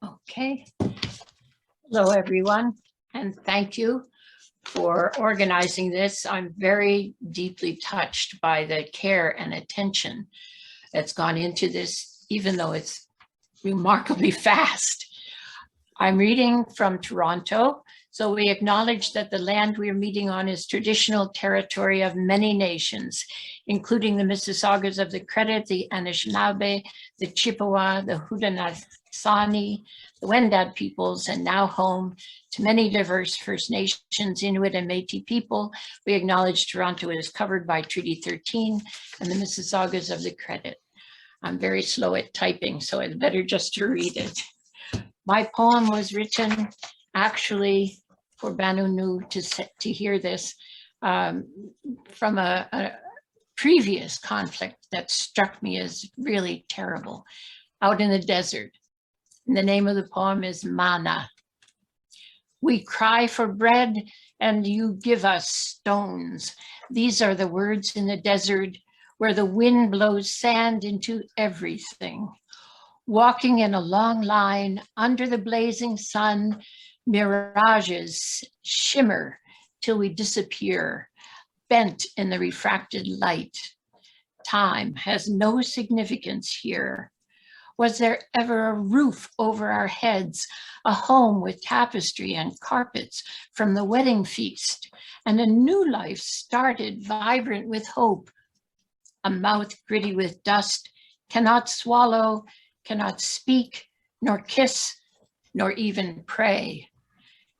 Okay. Hello, everyone, and thank you for organizing this. I'm very deeply touched by the care and attention that's gone into this, even though it's remarkably fast. I'm reading from Toronto. So we acknowledge that the land we are meeting on is traditional territory of many nations, including the Mississaugas of the Credit, the Anishinaabe, the Chippewa, the Haudenosaunee, the Wendat peoples, and now home to many diverse First Nations, Inuit, and Métis people. We acknowledge Toronto is covered by Treaty 13 and the Mississaugas of the Credit. I'm very slow at typing, so it's better just to read it. My poem was written actually for Banu to hear this from a previous conflict that struck me as really terrible out in the desert. And the name of the poem is Mana. We cry for bread and you give us stones. These are the words in the desert where the wind blows sand into everything. Walking in a long line under the blazing sun, mirages shimmer till we disappear, bent in the refracted light. Time has no significance here. Was there ever a roof over our heads, a home with tapestry and carpets from the wedding feast, and a new life started vibrant with hope? A mouth gritty with dust, cannot swallow, cannot speak, nor kiss, nor even pray.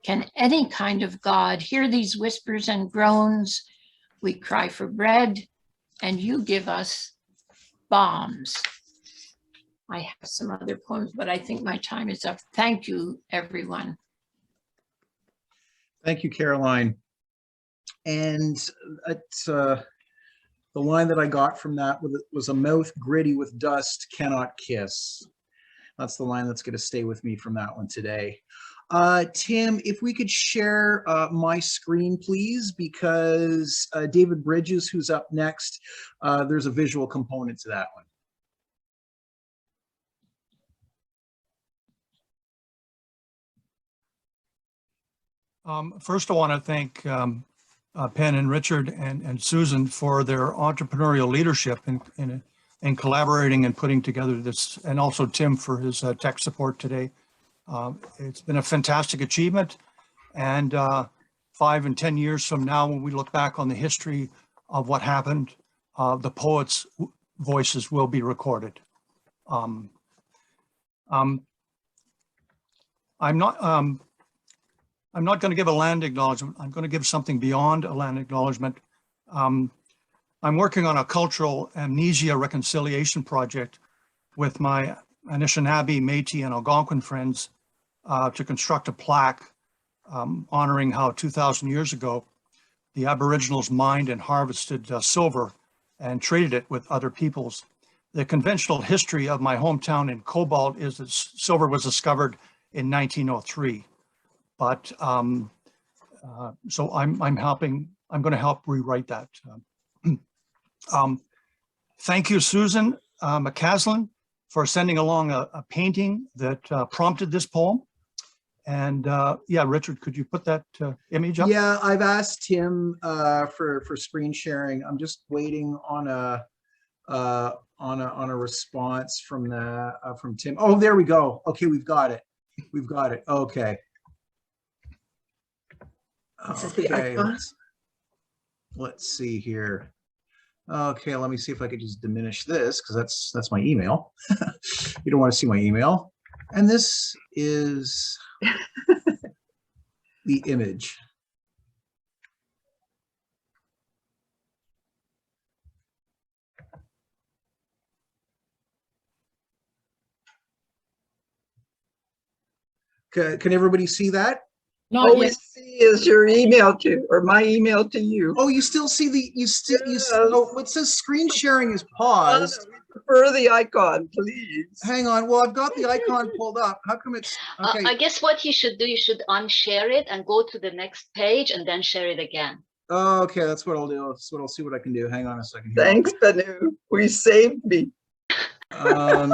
Can any kind of God hear these whispers and groans? We cry for bread, and you give us bombs. I have some other poems, but I think my time is up. Thank you, everyone. Thank you, Caroline. And it's, the line that I got from that was a mouth gritty with dust cannot kiss. That's the line that's going to stay with me from that one today. Tim, if we could share my screen, please, because David Brydges, who's up next, there's a visual component to that one. First, I want to thank Penn and Richard and Susan for their entrepreneurial leadership in collaborating and putting together this, and also Tim for his tech support today. It's been a fantastic achievement, and 5 and 10 years from now, when we look back on the history of what happened, the poets' voices will be recorded. I'm not going to give a land acknowledgement. I'm going to give something beyond a land acknowledgement. I'm working on a cultural amnesia reconciliation project with my Anishinaabe, Métis, and Algonquin friends to construct a plaque honoring how 2,000 years ago the Aboriginals mined and harvested silver and traded it with other peoples. The conventional history of my hometown in Cobalt is that silver was discovered in 1903. But so I'm going to help rewrite that. Thank you, Susan McCaslin, for sending along a painting that prompted this poem. And yeah, Richard, could you put that image up? Yeah, I've asked Tim for screen sharing. I'm just waiting on a response from Tim. Oh, there we go. Okay, we've got it. We've got it. Okay. This is the icon. Let's see here. Okay, let me see if I could just diminish this, because that's my email. You don't want to see my email. And this is the image. Can everybody see that? All we see is your email to, or my email to you. Oh, you still see the, oh, it says screen sharing is paused. No, we prefer the icon, please. Hang on, well, I've got the icon pulled up. How come it's, okay. I guess what you should do, you should unshare it and go to the next page and then share it again. Oh, okay, that's what I'll do. That's what I'll see what I can do. Hang on a second here. Thanks, Banu. We saved me. Hang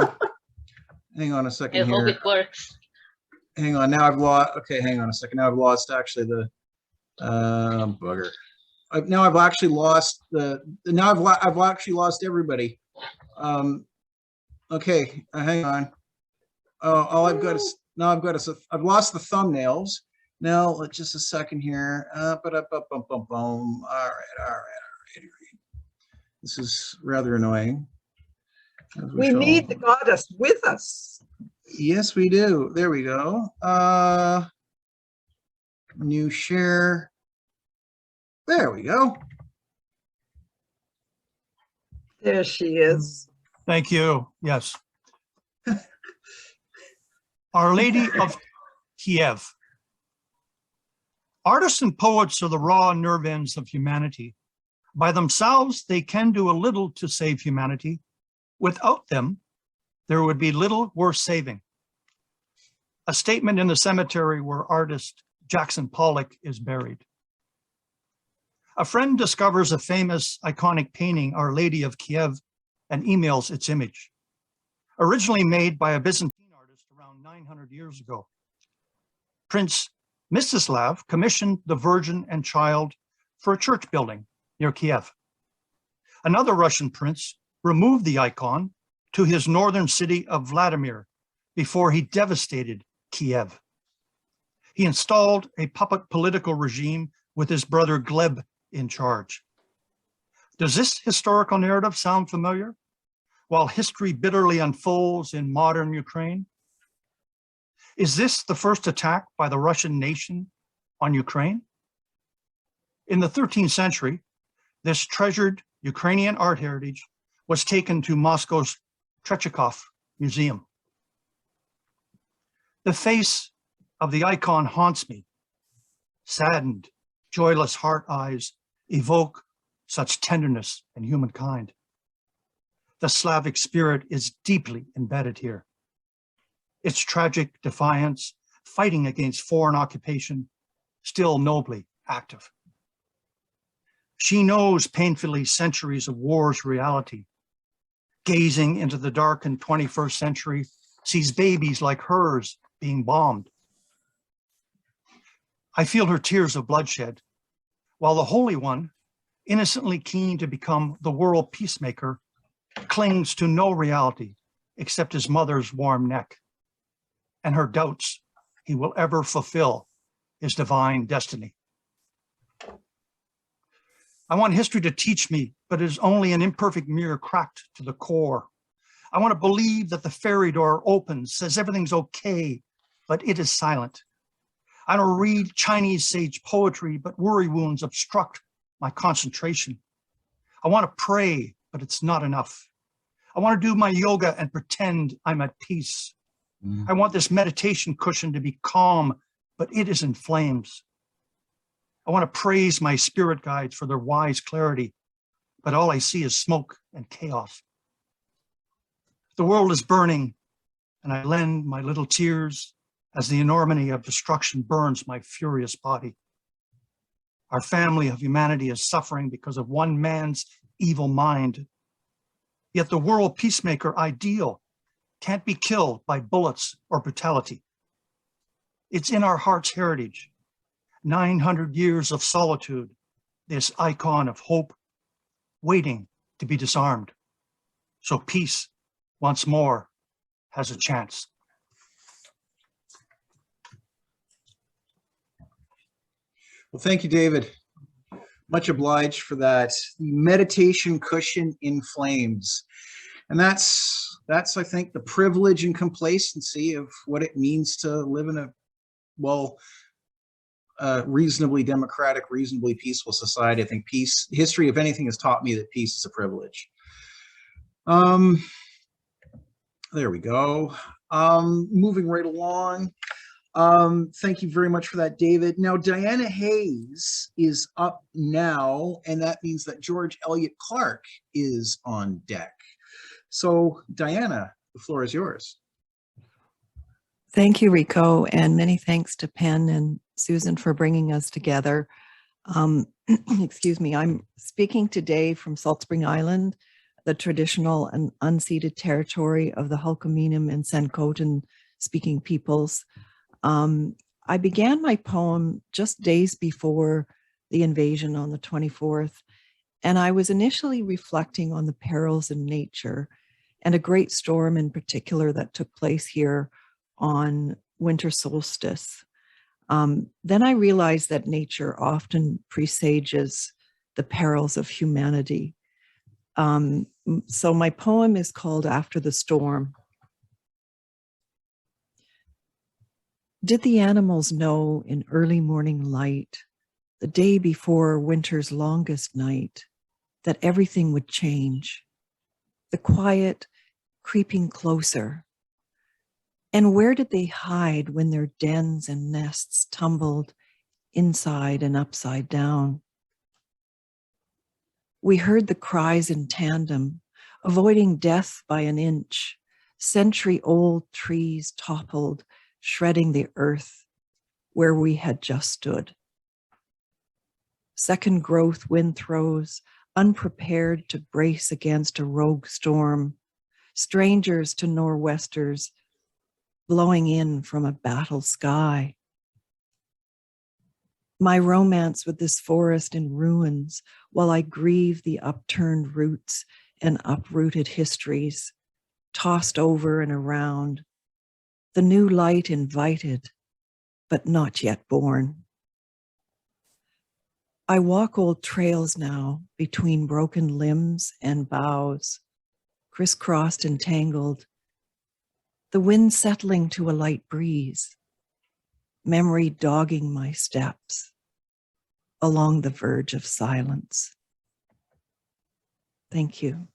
on a second I here. hope it works. hang on. Now I've lost. Okay, hang on a second. Now I've lost actually the bugger. Now I've actually lost I've actually lost everybody. Okay, hang on. All I've got is now I've lost the thumbnails. Now let's just a second here. All right. This is rather annoying. We need the goddess with us. Yes, we do. There we go. New share. There we go. There she is. Thank you. Yes. Our Lady of Kiev. Artists and poets are the raw nerve ends of humanity. By themselves, they can do a little to save humanity. Without them, there would be little worth saving. A statement in the cemetery where artist Jackson Pollock is buried. A friend discovers a famous iconic painting, Our Lady of Kiev, and emails its image. Originally made by a Byzantine artist around 900 years ago. Prince Mstislav commissioned the Virgin and Child for a church building near Kiev. Another Russian prince removed the icon to his northern city of Vladimir before he devastated Kiev. He installed a puppet political regime with his brother Gleb in charge. Does this historical narrative sound familiar? While history bitterly unfolds in modern Ukraine? Is this the first attack by the Russian nation on Ukraine? In the 13th century, this treasured Ukrainian art heritage was taken to Moscow's Tretyakov Museum. The face of the icon haunts me. Saddened, joyless heart eyes evoke such tenderness and humankind. The Slavic spirit is deeply embedded here. Its tragic defiance, fighting against foreign occupation, still nobly active. She knows painfully centuries of war's reality. Gazing into the darkened 21st century, sees babies like hers being bombed. I feel her tears of bloodshed, while the Holy One, innocently keen to become the world peacemaker, clings to no reality except his mother's warm neck, and her doubts he will ever fulfill his divine destiny. I want history to teach me, but it is only an imperfect mirror cracked to the core. I want to believe that the fairy door opens, says everything's okay, but it is silent. I don't read Chinese sage poetry, but worry wounds obstruct my concentration. I want to pray, but it's not enough. I want to do my yoga and pretend I'm at peace. I want this meditation cushion to be calm, but it is in flames. I want to praise my spirit guides for their wise clarity, but all I see is smoke and chaos. The world is burning, and I lend my little tears as the enormity of destruction burns my furious body. Our family of humanity is suffering because of one man's evil mind. Yet the world peacemaker ideal can't be killed by bullets or brutality. It's in our heart's heritage. 900 years of solitude, this icon of hope, waiting to be disarmed. So peace, once more, has a chance. Well, thank you, David. Much obliged for that. The meditation cushion in flames. And that's I think, the privilege and complacency of what it means to live in a, well, reasonably democratic, reasonably peaceful society. I think history, if anything, has taught me that peace is a privilege. There we go. Moving right along. Thank you very much for that, David. Now, Diana Hayes is up now, and that means that George Elliott Clarke is on deck. So, Diana, the floor is yours. Thank you, Rico, and many thanks to Penn and Susan for bringing us together. Excuse me, I'm speaking today from Salt Spring Island, the traditional and unceded territory of the Hulkaminam and Sankotan speaking peoples. I began my poem just days before the invasion on the 24th, and I was initially reflecting on the perils in nature and a great storm in particular that took place here on winter solstice. Then I realized that nature often presages the perils of humanity. So my poem is called After the Storm. Did the animals know in early morning light, the day before winter's longest night, that everything would change? The quiet creeping closer. And where did they hide when their dens and nests tumbled inside and upside down? We heard the cries in tandem, avoiding death by an inch. Century-old trees toppled, shredding the earth where we had just stood. Second growth wind throws, unprepared to brace against a rogue storm. Strangers to nor'westers, blowing in from a battle sky. My romance with this forest in ruins, while I grieve the upturned roots and uprooted histories, tossed over and around, the new light invited, but not yet born. I walk old trails now between broken limbs and boughs, crisscrossed and tangled, the wind settling to a light breeze, memory dogging my steps along the verge of silence. Thank you.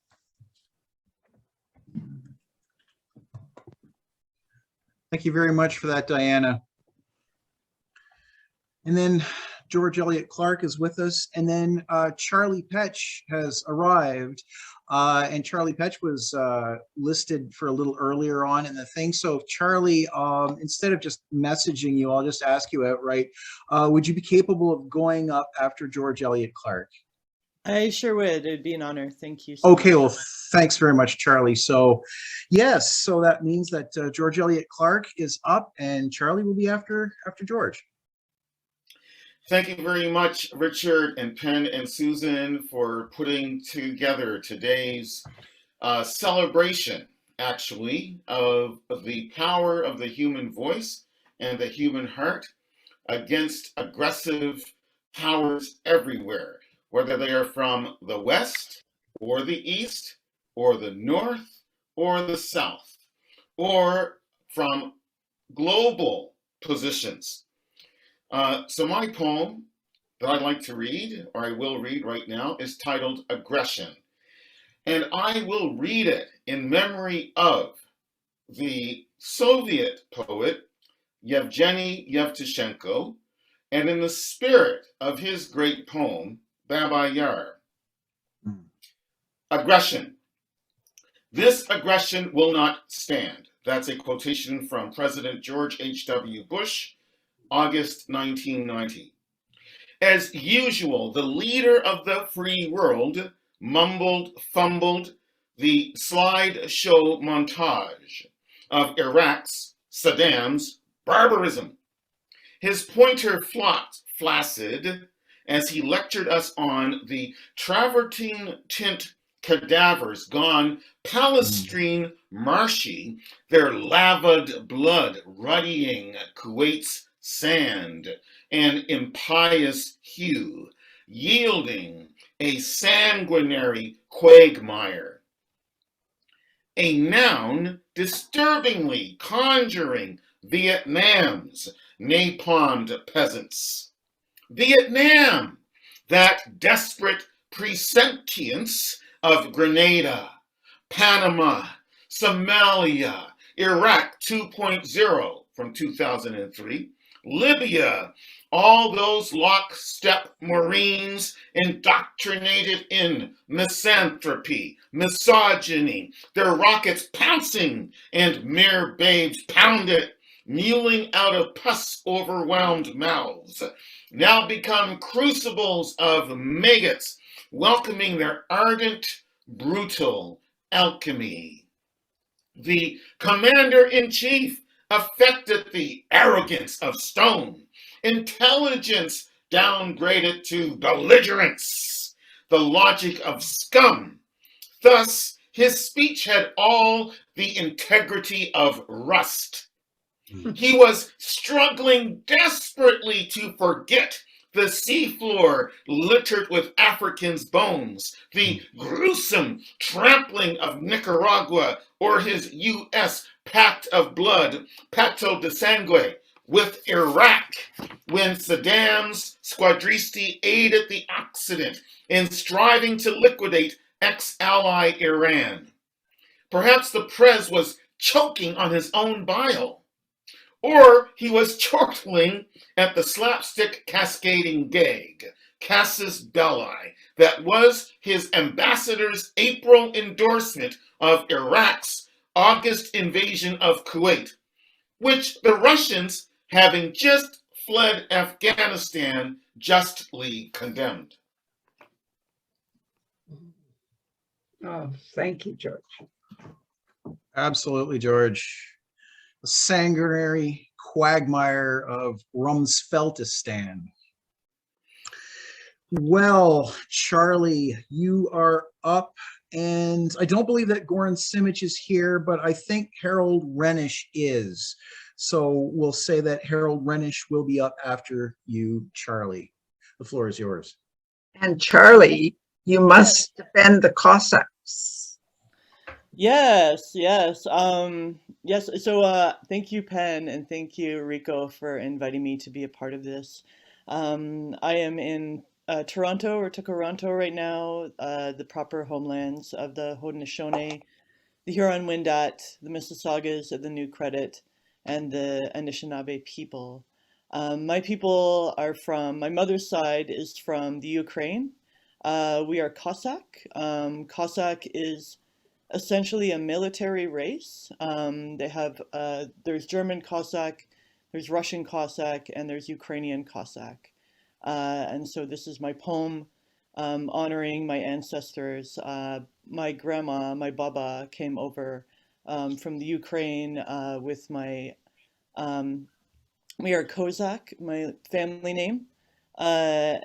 Thank you very much for that, Diana. And then George Elliott Clarke is with us, and then Charlie Petch has arrived. And Charlie Petch was listed for a little earlier on in the thing. So Charlie, instead of just messaging you, I'll just ask you outright, would you be capable of going up after George Elliott Clarke? I sure would. It'd be an honor. Thank you. Okay, much. well, thanks very much, Charlie. So yes, so that means that George Elliott Clarke is up and Charlie will be after George. Thank you very much, Richard and Penn and Susan, for putting together today's celebration, actually, of the power of the human voice and the human heart against aggressive powers everywhere, whether they are from the West or the East or the North or the South, or from global positions. So my poem that I'd like to read, or I will read right now, is titled Aggression. And I will read it in memory of the Soviet poet Yevgeny Yevtushenko, and in the spirit of his great poem, Baba Yar. Aggression. This aggression will not stand. That's a quotation from President George H.W. Bush, August 1990. As usual, the leader of the free world fumbled the slideshow montage of Iraq's, Saddam's barbarism. His pointer flopped flaccid as he lectured us on the travertine tint cadavers gone Palestrine marshy, their lavad blood ruddying Kuwait's sand, an impious hue, yielding a sanguinary quagmire. A noun disturbingly conjuring Vietnam's napalmed peasants. Vietnam, that desperate presentience of Grenada, Panama, Somalia, Iraq 2.0 from 2003, Libya, all those lockstep Marines indoctrinated in misanthropy, misogyny, their rockets pouncing and mere babes pounded, mewling out of pus-overwhelmed mouths, now become crucibles of maggots, welcoming their ardent, brutal alchemy. The commander-in-chief affected the arrogance of stone, intelligence downgraded to belligerence, the logic of scum. Thus, his speech had all the integrity of rust. He was struggling desperately to forget the seafloor littered with Africans' bones, the gruesome trampling of Nicaragua, or his U.S. pact of blood, pacto de sangue, with Iraq, when Saddam's squadristi aided the Occident in striving to liquidate ex-ally Iran. Perhaps the Prez was choking on his own bile, or he was chortling at the slapstick cascading gag, casus belli, that was his ambassador's April endorsement of Iraq's August invasion of Kuwait, which the Russians, having just fled Afghanistan, justly condemned. Oh, thank you, George. Absolutely, George. The sanguinary quagmire of Rumsfeldistan. Well, Charlie, you are up, and I don't believe that Goran Simic is here, but I think Harold Rhenisch is. So we'll say that Harold Rhenisch will be up after you, Charlie. The floor is yours. And Charlie, you must defend the Cossacks. Yes, yes. Yes, so thank you, Penn, and thank you, Rico, for inviting me to be a part of this. I am in Toronto or Takaranto right now, the proper homelands of the Haudenosaunee, the Huron-Wendat, the Mississaugas of the New Credit, and the Anishinaabe people. My people are from, my mother's side is from the Ukraine. We are Cossack. Cossack is essentially a military race. They have, there's German Cossack, there's Russian Cossack, and there's Ukrainian Cossack. And so this is my poem honoring my ancestors. My grandma, my baba, came over from the Ukraine with my, we are Kozak, my family name,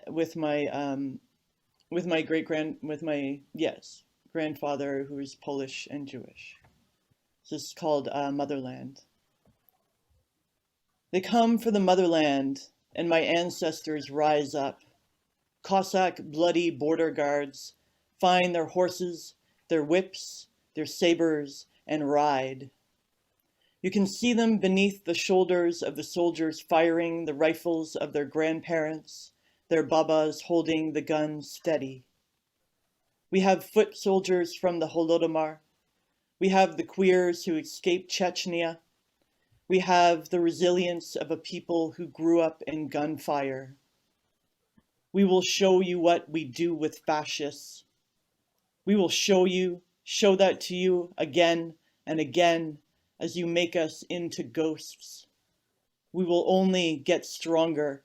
with my grandfather who is Polish and Jewish. So this is called Motherland. They come for the motherland, and my ancestors rise up. Cossack bloody border guards find their horses, their whips, their sabers, and ride. You can see them beneath the shoulders of the soldiers firing the rifles of their grandparents, their babas holding the guns steady. We have foot soldiers from the Holodomor. We have the queers who escaped Chechnya. We have the resilience of a people who grew up in gunfire. We will show you what we do with fascists. We will show that to you again and again as you make us into ghosts. We will only get stronger,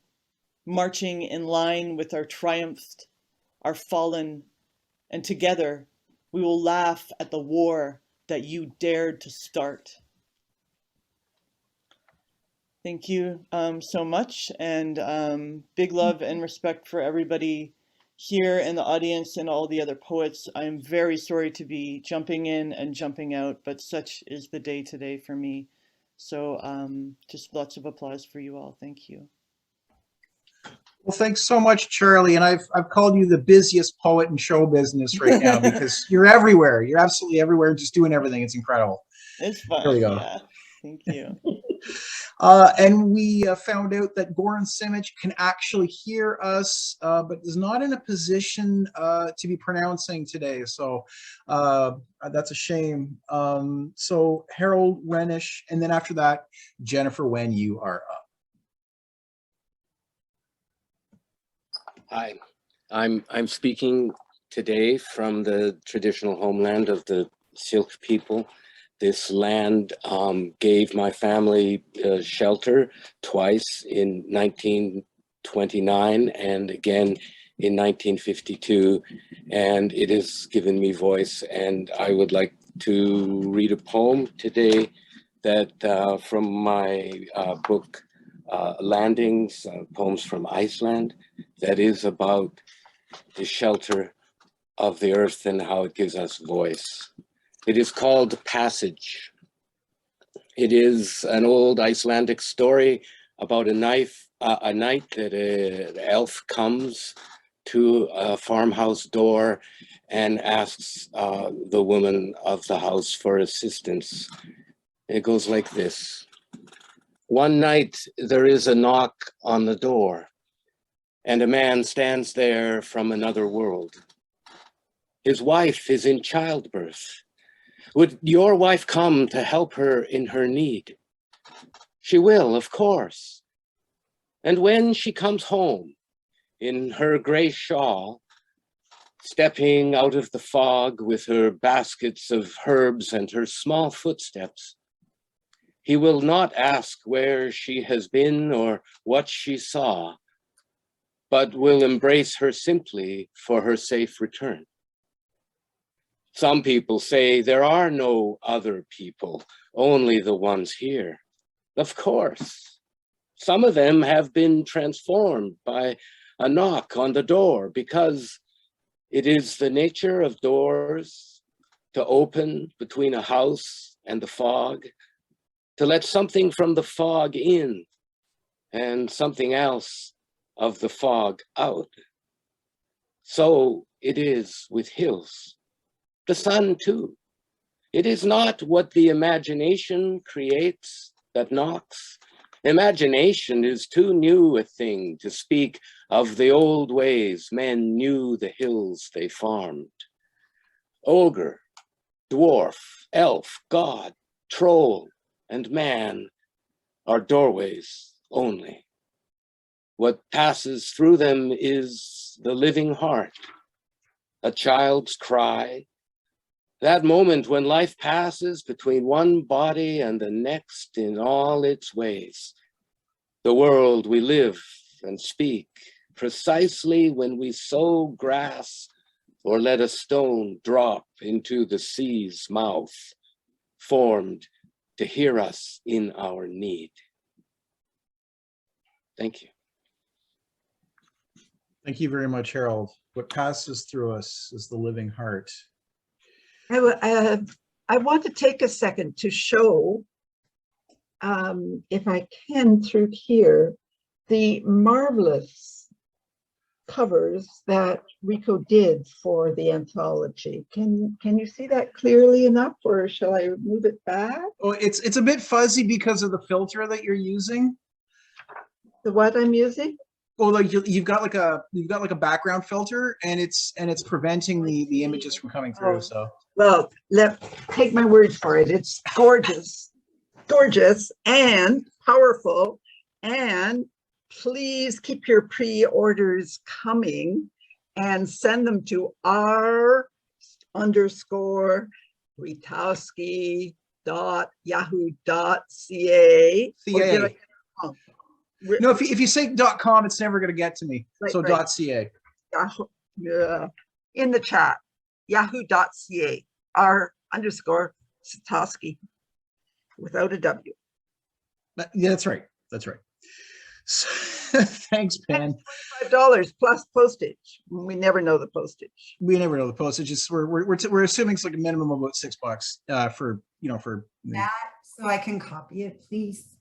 marching in line with our triumphed, our fallen, and together we will laugh at the war that you dared to start. Thank you so much, and big love and respect for everybody here in the audience and all the other poets. I am very sorry to be jumping in and jumping out, but such is the day today for me. So just lots of applause for you all. Thank you. Well, thanks so much, Charlie. And I've called you the busiest poet in show business right now because you're everywhere. You're absolutely everywhere, just doing everything. It's incredible. It's fun. There we go. Yeah. Thank you. And we found out that Goran Simic can actually hear us, but is not in a position to be pronouncing today. So that's a shame. So Harold Rhenisch, and then after that, Jennifer, when you are up. Hi, I'm speaking today from the traditional homeland of the Syilx people. This land gave my family shelter twice in 1929 and again in 1952, and it has given me voice. And I would like to read a poem today that from my book, Landings, Poems from Iceland, that is about the shelter of the earth and how it gives us voice. It is called Passage. It is an old Icelandic story about a night that an elf comes to a farmhouse door and asks the woman of the house for assistance. It goes like this. One night there is a knock on the door, and a man stands there from another world. His wife is in childbirth. Would your wife come to help her in her need? She will, of course. And when she comes home in her gray shawl, stepping out of the fog with her baskets of herbs and her small footsteps, he will not ask where she has been or what she saw, but will embrace her simply for her safe return. Some people say there are no other people, only the ones here. Of course, some of them have been transformed by a knock on the door because it is the nature of doors to open between a house and the fog, to let something from the fog in and something else of the fog out. So it is with hills. The sun too. It is not what the imagination creates that knocks. Imagination is too new a thing to speak of the old ways men knew the hills they farmed. Ogre, dwarf, elf, god, troll, and man are doorways only. What passes through them is the living heart, a child's cry, that moment when life passes between one body and the next in all its ways. The world we live and speak, precisely when we sow grass or let a stone drop into the sea's mouth, formed to hear us in our need. Thank you. Thank you very much, Harold. What passes through us is the living heart. I want to take a second to show, if I can through here, the marvelous covers that Rico did for the anthology. Can you see that clearly enough, or shall I move it back? Oh, it's a bit fuzzy because of the filter that you're using. The what I'm using? Well, like you've got like a background filter, and it's preventing the images from coming through. Oh. So Well, take my word for it. It's gorgeous, gorgeous and powerful. And please keep your pre-orders coming and send them to r_Witowski.yahoo.ca. CA. No, if you say .com, it's never going to get to me. Right, So right. .ca. Yeah. In the chat, yahoo.ca, r_Witowski without a W. Yeah, that's right. That's right. So, thanks, Pen. $25 plus postage. We never know the postage. We never know the postage. It's we're assuming it's like a minimum of about $6 for That, so I can copy it, please.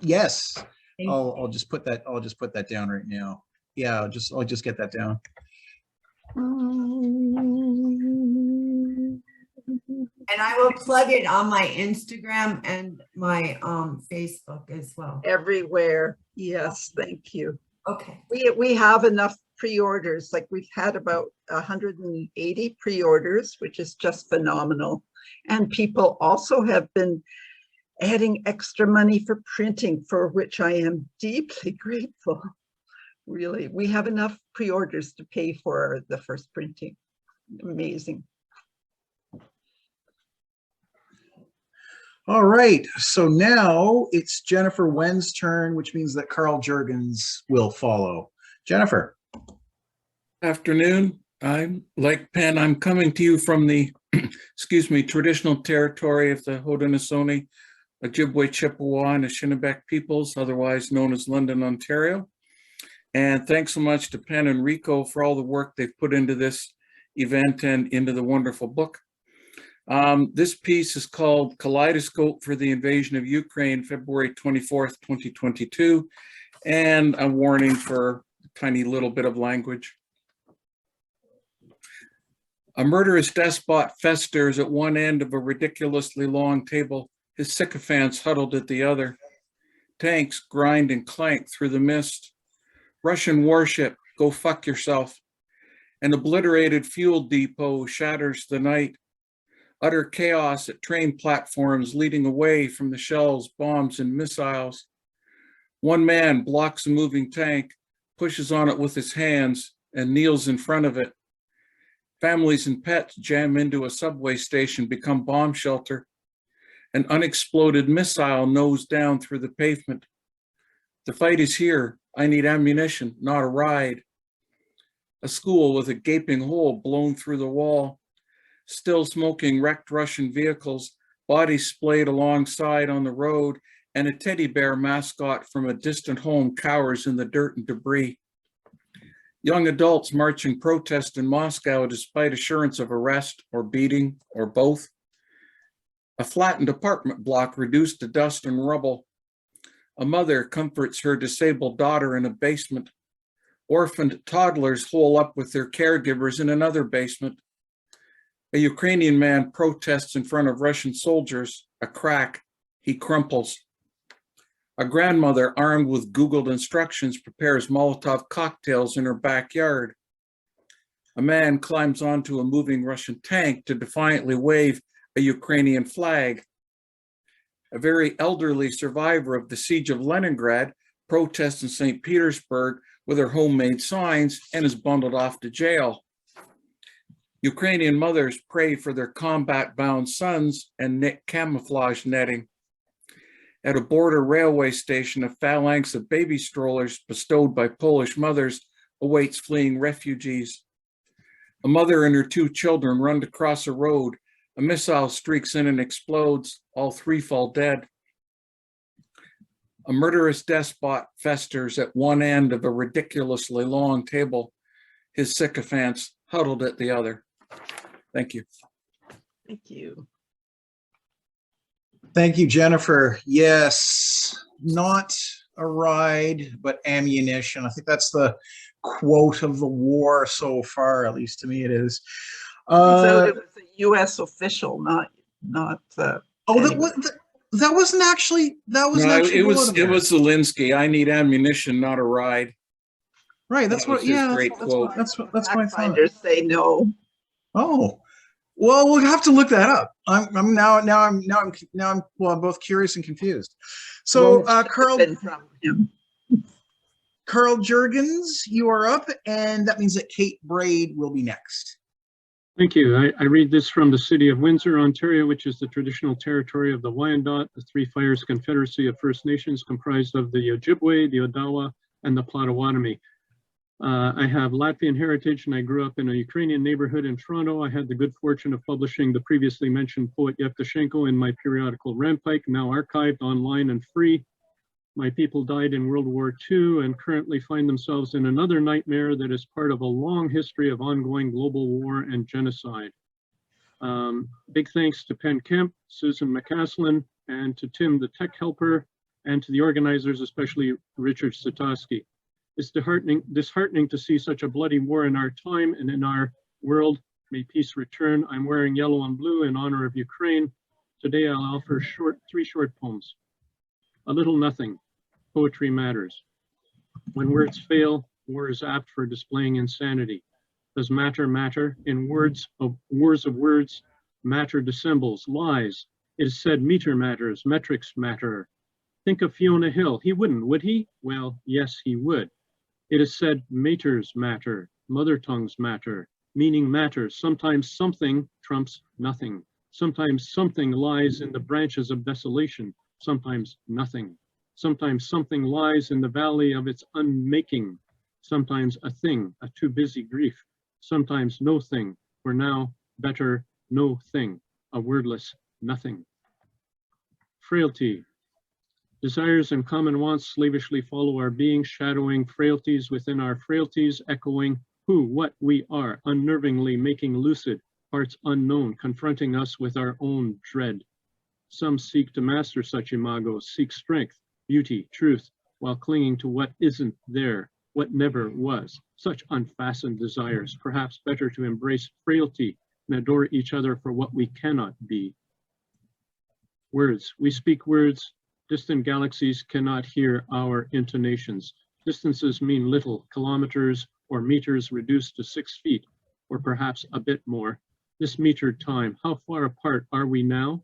Yes. Thank I'll just put that down right now. Yeah, I'll just get that down. And I will plug it on my Instagram and my Facebook as well. Everywhere. Yes, thank you. Okay. We have enough pre-orders. Like we've had about 180 pre-orders, which is just phenomenal. And people also have been adding extra money for printing, for which I am deeply grateful. Really, we have enough pre-orders to pay for the first printing. Amazing. All right, so now it's Jennifer Wenn's turn, which means that Karl Jirgens will follow. Jennifer. Afternoon. I'm like Penn. I'm coming to you from the, excuse me, traditional territory of the Haudenosaunee, Ojibwe, Chippewa, and Assiniboine peoples, otherwise known as London, Ontario. And thanks so much to Penn and Rico for all the work they've put into this event and into the wonderful book. This piece is called Kaleidoscope for the Invasion of Ukraine, February 24th, 2022. And a warning for a tiny little bit of language. A murderous despot festers at one end of a ridiculously long table, his sycophants huddled at the other. Tanks grind and clank through the mist. Russian warship, go fuck yourself. An obliterated fuel depot shatters the night. Utter chaos at train platforms leading away from the shells, bombs, and missiles. One man blocks a moving tank, pushes on it with his hands, and kneels in front of it. Families and pets jam into a subway station, become bomb shelter. An unexploded missile nose down through the pavement. The fight is here. I need ammunition, not a ride. A school with a gaping hole blown through the wall. Still smoking wrecked Russian vehicles, bodies splayed alongside on the road, and a teddy bear mascot from a distant home cowers in the dirt and debris. Young adults march in protest in Moscow despite assurance of arrest or beating or both. A flattened apartment block reduced to dust and rubble. A mother comforts her disabled daughter in a basement. Orphaned toddlers hole up with their caregivers in another basement. A Ukrainian man protests in front of Russian soldiers, a crack, he crumples. A grandmother armed with Googled instructions prepares Molotov cocktails in her backyard. A man climbs onto a moving Russian tank to defiantly wave a Ukrainian flag. A very elderly survivor of the siege of Leningrad protests in St. Petersburg with her homemade signs and is bundled off to jail. Ukrainian mothers pray for their combat-bound sons and knit camouflage netting. At a border railway station, a phalanx of baby strollers bestowed by Polish mothers awaits fleeing refugees. A mother and her two children run to cross a road. A missile streaks in and explodes. All three fall dead. A murderous despot festers at one end of a ridiculously long table, his sycophants huddled at the other. Thank you. Thank you. Thank you, Jennifer. Yes, not a ride, but ammunition. I think that's the quote of the war so far, at least to me it is. So it was a U.S. official, not that wasn't actually, that wasn't No, actually it was Volodymyr. Zelensky. I need ammunition, not a ride. Right, that's That what, was his yeah, great quote. that's what I thought. Pathfinders say no. Oh, well, we'll have to look that up. I'm both curious and confused. So, Karl Jirgens, you are up, and that means that Kate Braid will be next. Thank you. I read this from the city of Windsor, Ontario, which is the traditional territory of the Wyandot, the Three Fires Confederacy of First Nations comprised of the Ojibwe, the Odawa, and the Potawatomi. I have Latvian heritage and I grew up in a Ukrainian neighborhood in Toronto. I had the good fortune of publishing the previously mentioned poet Yevtushenko in my periodical Rampike, now archived online and free. My people died in World War II and currently find themselves in another nightmare that is part of a long history of ongoing global war and genocide. Big thanks to Penn Kemp, Susan McCaslin, and to Tim the tech helper, and to the organizers, especially Richard Satoski. It's disheartening to see such a bloody war in our time and in our world. May peace return. I'm wearing yellow and blue in honor of Ukraine. Today I'll offer three short poems. A Little Nothing. Poetry matters. When words fail, war is apt for displaying insanity. Does matter matter? In wars of words, matter dissembles, lies. It is said meter matters, metrics matter. Think of Fiona Hill. He wouldn't, would he? Well, yes, he would. It is said maters matter, mother tongues matter, meaning matters. Sometimes something trumps nothing. Sometimes something lies in the branches of desolation, sometimes nothing. Sometimes something lies in the valley of its unmaking. Sometimes a thing, a too busy grief. Sometimes no thing, for now, better no thing, a wordless nothing. frailty. Desires and common wants slavishly follow our being, shadowing frailties within our frailties, echoing who, what we are, unnervingly making lucid parts unknown, confronting us with our own dread. Some seek to master such imagos, seek strength, beauty, truth, while clinging to what isn't there, what never was. Such unfastened desires, perhaps better to embrace frailty and adore each other for what we cannot be. Words, we speak words. Distant galaxies cannot hear our intonations. Distances mean little, kilometers or meters reduced to 6 feet, or perhaps a bit more. This metered time, how far apart are we now?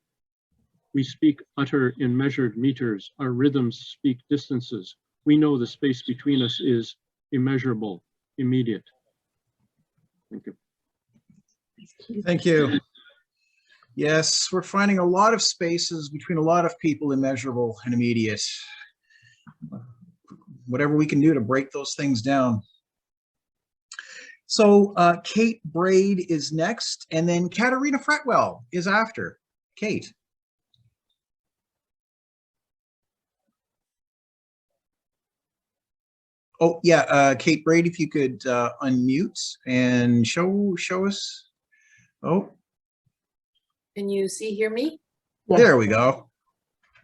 We speak utter in measured meters. Our rhythms speak distances. We know the space between us is immeasurable, immediate. Thank you. Thank you. Yes, we're finding a lot of spaces between a lot of people immeasurable and immediate. Whatever we can do to break those things down. So Kate Braid is next, and then Katerina Fretwell is after. Kate. Oh, yeah, Kate Braid, if you could unmute and show us. Oh. Can you hear me? There we go.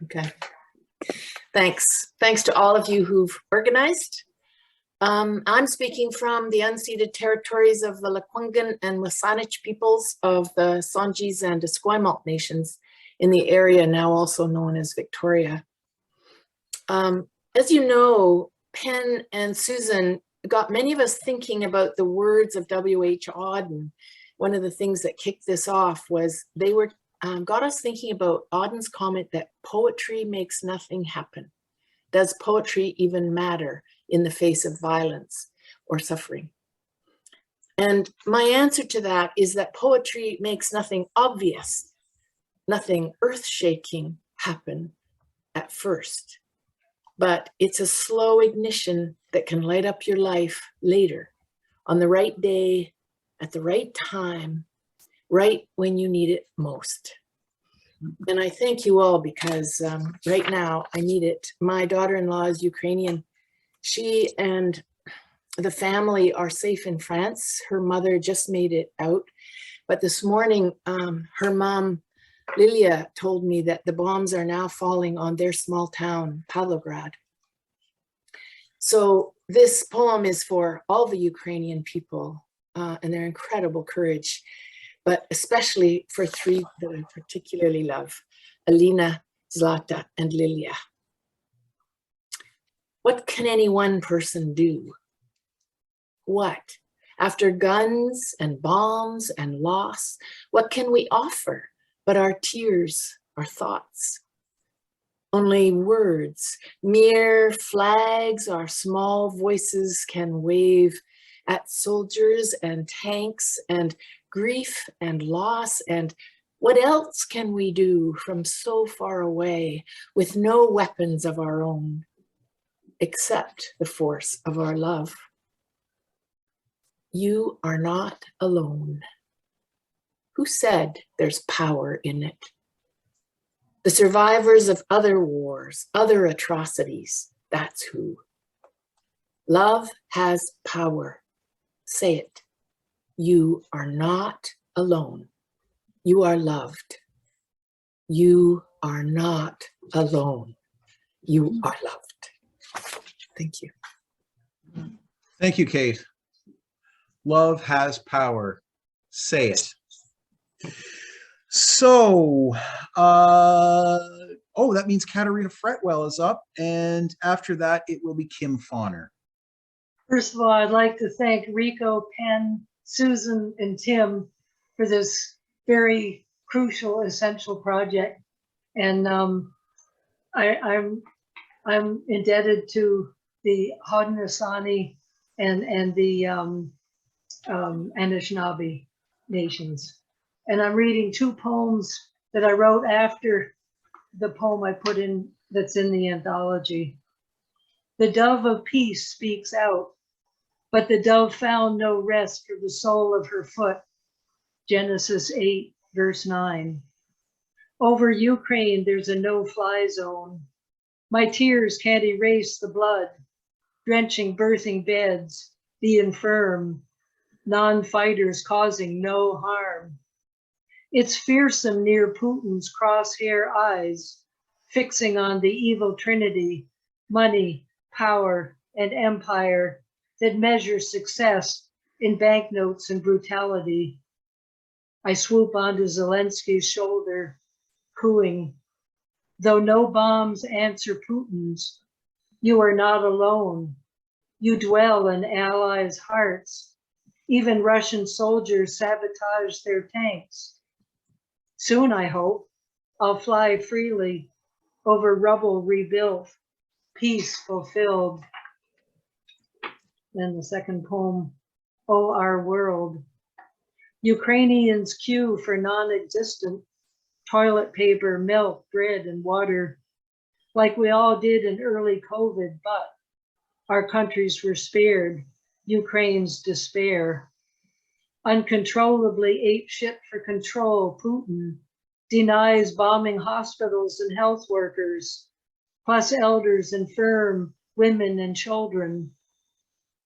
Okay. Thanks. Thanks to all of you who've organized. I'm speaking from the unceded territories of the Lekwungen and Wasanich peoples of the Songhees and Esquimalt nations in the area now also known as Victoria. As you know, Penn and Susan got many of us thinking about the words of W.H. Auden. One of the things that kicked this off was they were got us thinking about Auden's comment that poetry makes nothing happen. Does poetry even matter in the face of violence or suffering? And my answer to that is that poetry makes nothing obvious, nothing earth-shaking happen at first. But it's a slow ignition that can light up your life later, on the right day, at the right time, right when you need it most. And I thank you all because right now I need it. My daughter-in-law is Ukrainian. She and the family are safe in France. Her mother just made it out. But this morning, her mom, Lilia, told me that the bombs are now falling on their small town, Pavlograd. So this poem is for all the Ukrainian people and their incredible courage, but especially for three that I particularly love, Alina, Zlata, and Lilia. What can any one person do? What? After guns and bombs and loss, what can we offer but our tears, our thoughts? Only words, mere flags, our small voices can wave at soldiers and tanks and grief and loss. And what else can we do from so far away with no weapons of our own, except the force of our love? You are not alone. Who said there's power in it? The survivors of other wars, other atrocities, that's who. Love has power. Say it. You are not alone. You are loved. You are not alone. You are loved. Thank you. Thank you, Kate. Love has power. Say it. So, oh, that means Katerina Fretwell is up, and after that, it will be Kim Fahner. First of all, I'd like to thank Rico, Penn, Susan, and Tim for this very crucial, essential project. And I'm indebted to the Haudenosaunee and the Anishinaabe nations. And I'm reading two poems that I wrote after the poem I put in that's in the anthology. The dove of peace speaks out, but the dove found no rest for the sole of her foot. Genesis 8, verse 9. Over Ukraine, there's a no-fly zone. My tears can't erase the blood, drenching birthing beds, the infirm, non-fighters causing no harm. It's fearsome near Putin's crosshair eyes, fixing on the evil trinity, money, power, and empire that measure success in banknotes and brutality. I swoop onto Zelensky's shoulder, cooing, though no bombs answer Putin's, you are not alone. You dwell in allies' hearts. Even Russian soldiers sabotage their tanks. Soon, I hope, I'll fly freely over rubble rebuilt, peace fulfilled. Then the second poem, Oh, Our World. Ukrainians queue for non-existent toilet paper, milk, bread, and water, like we all did in early COVID, but our countries were spared Ukraine's despair. Uncontrollably apeshit for control, Putin denies bombing hospitals and health workers, plus elders, infirm, women, and children.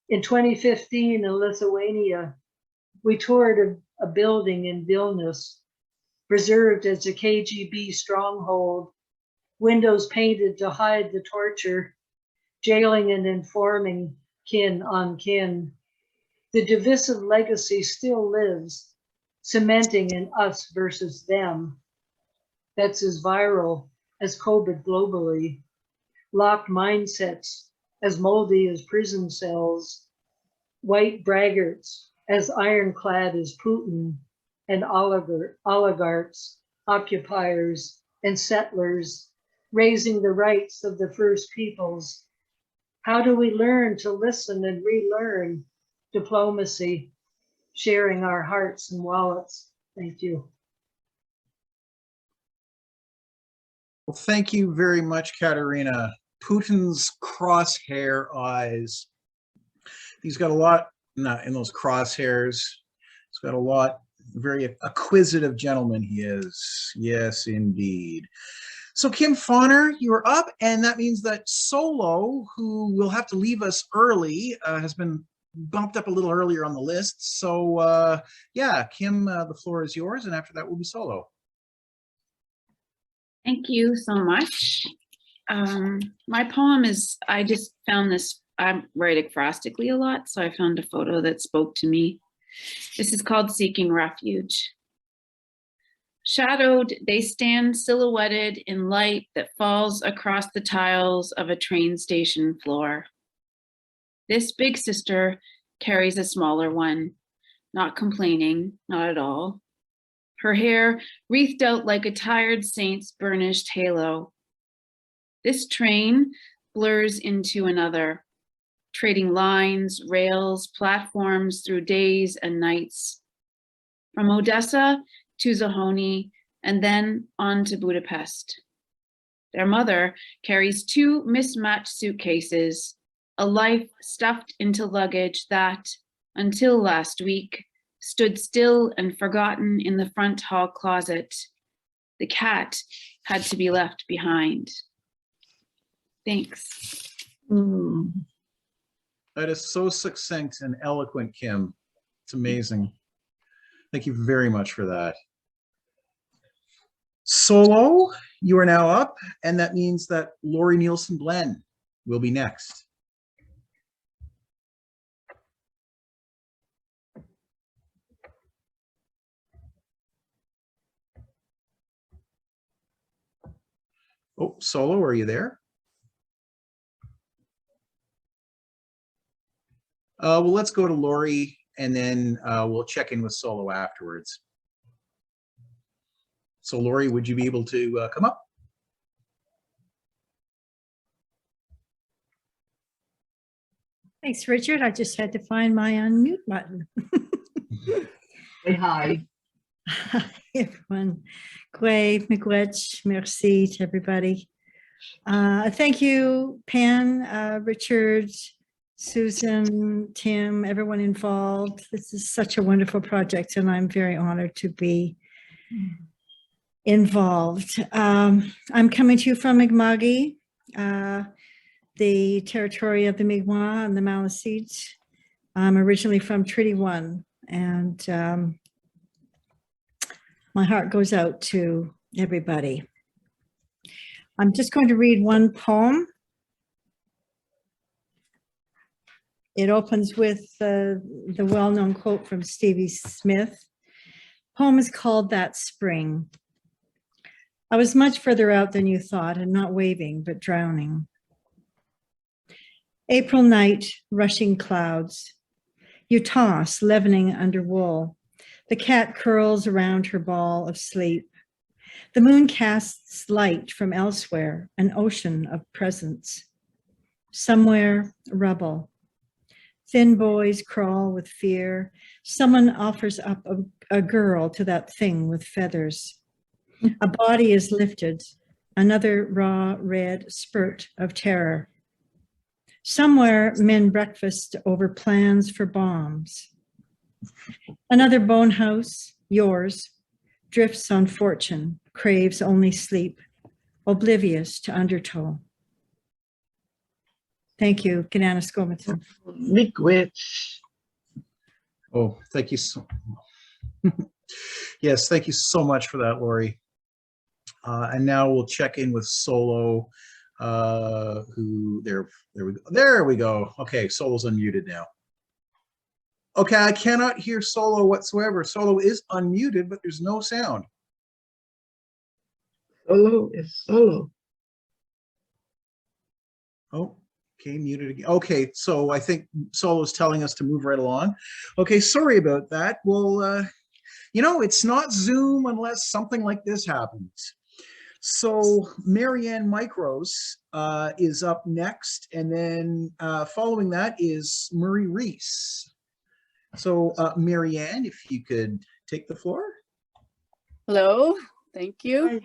In 2015 in Lithuania, we toured a building in Vilnius, preserved as a KGB stronghold, windows painted to hide the torture, jailing and informing kin on kin. The divisive legacy still lives, cementing in us versus them. That's as viral as COVID globally. Locked mindsets as moldy as prison cells. White braggarts as ironclad as Putin, and oligarchs, occupiers, and settlers, raising the rights of the first peoples. How do we learn to listen and relearn diplomacy, sharing our hearts and wallets? Thank you. Well, thank you very much, Katerina. Putin's crosshair eyes. He's got a lot in those crosshairs. He's got a lot. Very acquisitive gentleman he is. Yes, indeed. So Kim Fahner, you are up, and that means that Solo, who will have to leave us early, has been bumped up a little earlier on the list. So yeah, Kim, the floor is yours, and after that will be Solo. Thank you so much. My poem is, I just found this, I write acrostically a lot, so I found a photo that spoke to me. This is called Seeking Refuge. Shadowed, they stand silhouetted in light that falls across the tiles of a train station floor. This big sister carries a smaller one, not complaining, not at all. Her hair wreathed out like a tired saint's burnished halo. This train blurs into another, trading lines, rails, platforms through days and nights. From Odessa to Zahoni, and then on to Budapest. Their mother carries two mismatched suitcases, a life stuffed into luggage that, until last week, stood still and forgotten in the front hall closet. The cat had to be left behind. Thanks. That is so succinct and eloquent, Kim. It's amazing. Thank you very much for that. Solo, you are now up, and that means that Lorri Neilsen Glenn will be next. Oh, Solo, are you there? Well, let's go to Lorri, and then we'll check in with Solo afterwards. So Lorri, would you be able to come up? Thanks, Richard. I just had to find my unmute button. Say hi. Hi, everyone. Gwe, miigwech, merci to everybody. Thank you, Pan, Richard, Susan, Tim, everyone involved. This is such a wonderful project, and I'm very honored to be involved. I'm coming to you from Mi'kma'ki, the territory of the Mi'kmaq and the Maliseet. I'm originally from Treaty 1, and my heart goes out to everybody. I'm just going to read one poem. It opens with the well-known quote from Stevie Smith. Poem is called That Spring. I was much further out than you thought, and not waving, but drowning. April night, rushing clouds. You toss, leavening under wool. The cat curls around her ball of sleep. The moon casts light from elsewhere, an ocean of presence. Somewhere, rubble. Thin boys crawl with fear. Someone offers up a girl to that thing with feathers. A body is lifted, another raw red spurt of terror. Somewhere, men breakfast over plans for bombs. Another bone house, yours, drifts on fortune, craves only sleep, oblivious to undertow. Thank you, Kanana Skomaton. Miigwech. Oh, thank you so. Yes, thank you so much for that, Lorri. And now we'll check in with Solo, who there we go. Okay, Solo's unmuted now. Okay, I cannot hear Solo whatsoever. Solo is unmuted, but there's no sound. Solo is solo. Oh, okay, muted again. Okay, so I think Solo's telling us to move right along. Okay, sorry about that. Well, it's not Zoom unless something like this happens. So Marianne Micros is up next, and then following that is Reiss. So Marianne, if you could take the floor. Hello, thank you.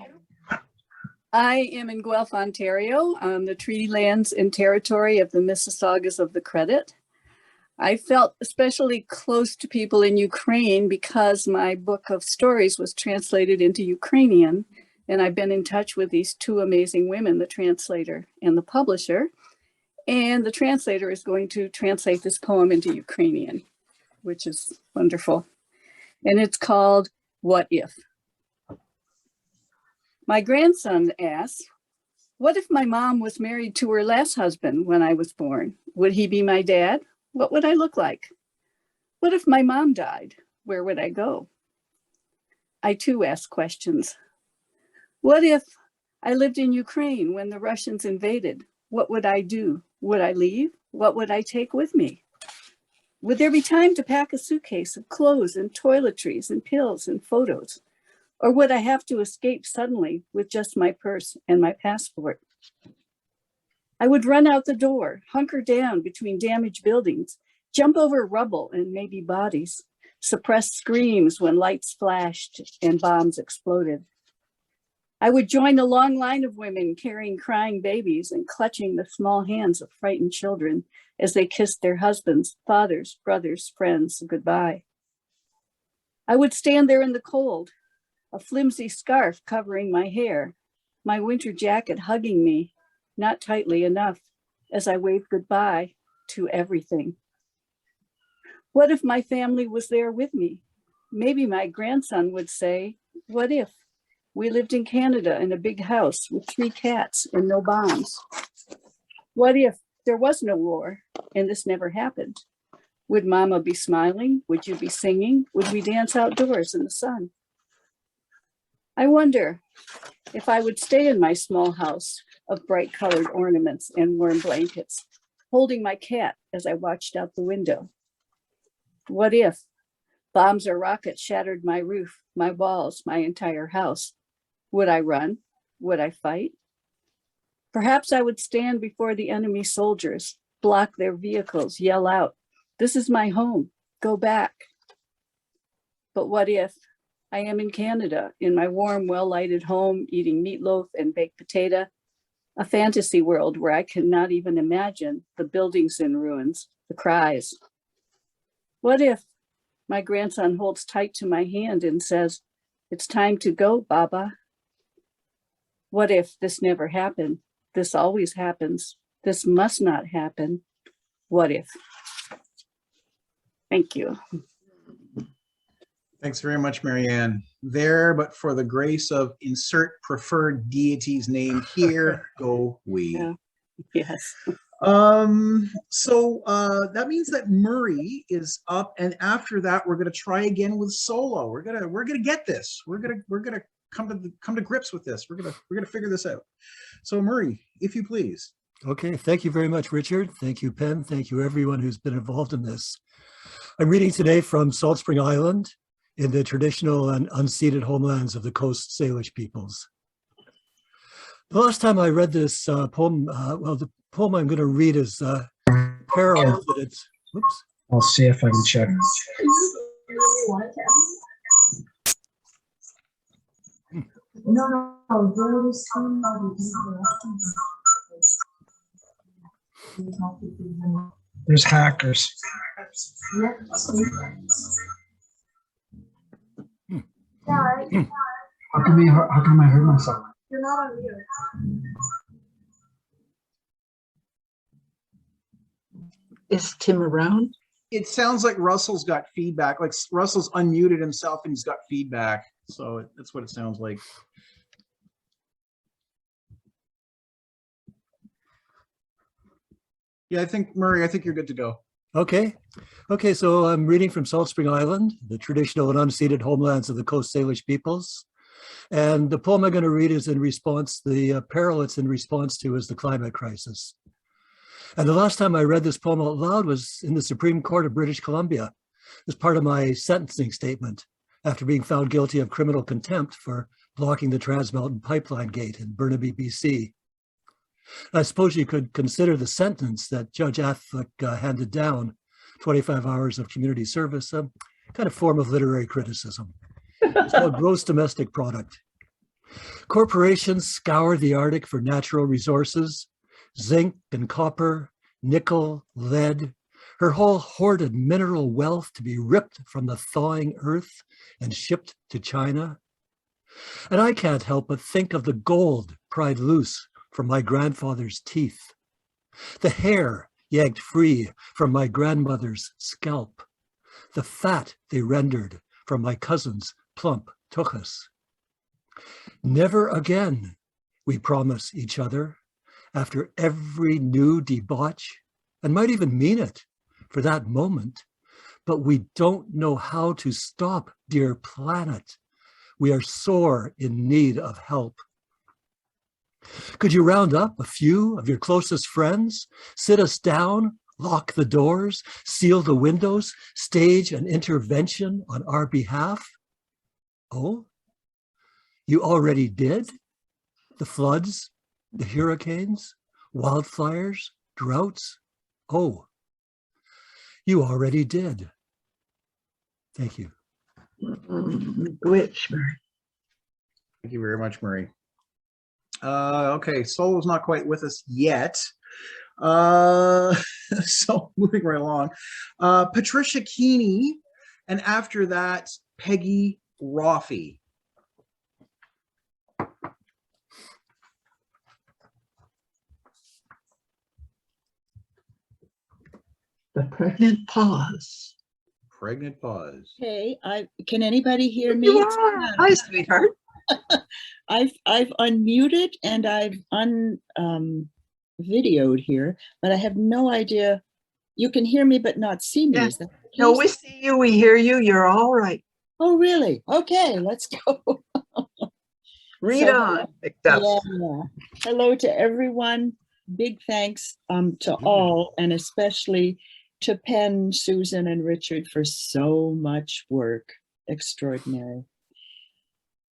I am in Guelph, Ontario, on the treaty lands and territory of the Mississaugas of the Credit. I felt especially close to people in Ukraine because my book of stories was translated into Ukrainian, and I've been in touch with these two amazing women, the translator and the publisher, and the translator is going to translate this poem into Ukrainian, which is wonderful. And it's called What If? My grandson asks, what if my mom was married to her last husband when I was born? Would he be my dad? What would I look like? What if my mom died? Where would I go? I too ask questions. What if I lived in Ukraine when the Russians invaded? What would I do? Would I leave? What would I take with me? Would there be time to pack a suitcase of clothes and toiletries and pills and photos? Or would I have to escape suddenly with just my purse and my passport? I would run out the door, hunker down between damaged buildings, jump over rubble and maybe bodies, suppress screams when lights flashed and bombs exploded. I would join the long line of women carrying crying babies and clutching the small hands of frightened children as they kissed their husbands, fathers, brothers, friends goodbye. I would stand there in the cold, a flimsy scarf covering my hair, my winter jacket hugging me, not tightly enough, as I waved goodbye to everything. What if my family was there with me? Maybe my grandson would say, what if we lived in Canada in a big house with 3 cats and no bombs? What if there was no war and this never happened? Would Mama be smiling? Would you be singing? Would we dance outdoors in the sun? I wonder if I would stay in my small house of bright colored ornaments and warm blankets, holding my cat as I watched out the window. What if bombs or rockets shattered my roof, my walls, my entire house? Would I run? Would I fight? Perhaps I would stand before the enemy soldiers, block their vehicles, yell out, "This is my home, go back." But what if I am in Canada, in my warm, well-lighted home, eating meatloaf and baked potato, a fantasy world where I cannot even imagine the buildings in ruins, the cries? What if my grandson holds tight to my hand and says, "It's time to go, Baba. What if this never happened? This always happens. This must not happen. What if? Thank you. Thanks very much, Marianne. There, but for the grace of insert preferred deity's name here, go we. Yeah. Yes. So that means that Murray is up, and after that, we're gonna try again with solo. We're gonna get this. We're gonna come to grips with this. We're gonna figure this out. So Murray, if you please. Okay, thank you very much, Richard. Thank you, Penn. Thank you, everyone who's been involved in this. I'm reading today from Salt Spring Island in the traditional and unceded homelands of the Coast Salish peoples. The last time I read this poem, well, the poem I'm going to read is Peril. Whoops. I'll see if I can check. There's hackers. How come I heard myself? You're not on mute. Is Tim around? It sounds like Russell's got feedback, like Russell's unmuted himself and he's got feedback. So that's what it sounds like. Yeah, I think, Murray, I think you're good to go. Okay. Okay, so I'm reading from Salt Spring Island, the traditional and unceded homelands of the Coast Salish peoples. And the poem I'm going to read is in response, the peril it's in response to is the climate crisis. And the last time I read this poem out loud was in the Supreme Court of British Columbia as part of my sentencing statement after being found guilty of criminal contempt for blocking the Trans Mountain Pipeline Gate in Burnaby, BC. I suppose you could consider the sentence that Judge Affleck handed down, 25 hours of community service, a kind of form of literary criticism. It's called gross domestic product. Corporations scour the Arctic for natural resources, zinc and copper, nickel, lead, her whole hoarded mineral wealth to be ripped from the thawing earth and shipped to China. And I can't help but think of the gold pried loose from my grandfather's teeth, the hair yanked free from my grandmother's scalp, the fat they rendered from my cousin's plump tuchus. Never again, we promise each other, after every new debauch, and might even mean it for that moment, but we don't know how to stop, dear planet. We are sore in need of help. Could you round up a few of your closest friends, sit us down, lock the doors, seal the windows, stage an intervention on our behalf? Oh, you already did? The floods, the hurricanes, wildfires, droughts? Oh, you already did. Thank you. Which, Murray? Thank you very much, Murray. Okay, Solo's not quite with us yet. So moving right along. Patricia Keeney, and after that, Peggy Roffey. The pregnant pause. Pregnant pause. Hey, can anybody hear me? You are. Hi, sweetheart. I've unmuted and I've videoed here, but I have no idea. You can hear me but not see me. Yeah. Is that the No, case? we see you, we hear you, you're all right. Oh, really? Okay, let's go. Read So, on. Except. yeah. Hello to everyone. Big thanks to all, and especially to Penn, Susan, and Richard for so much work. Extraordinary.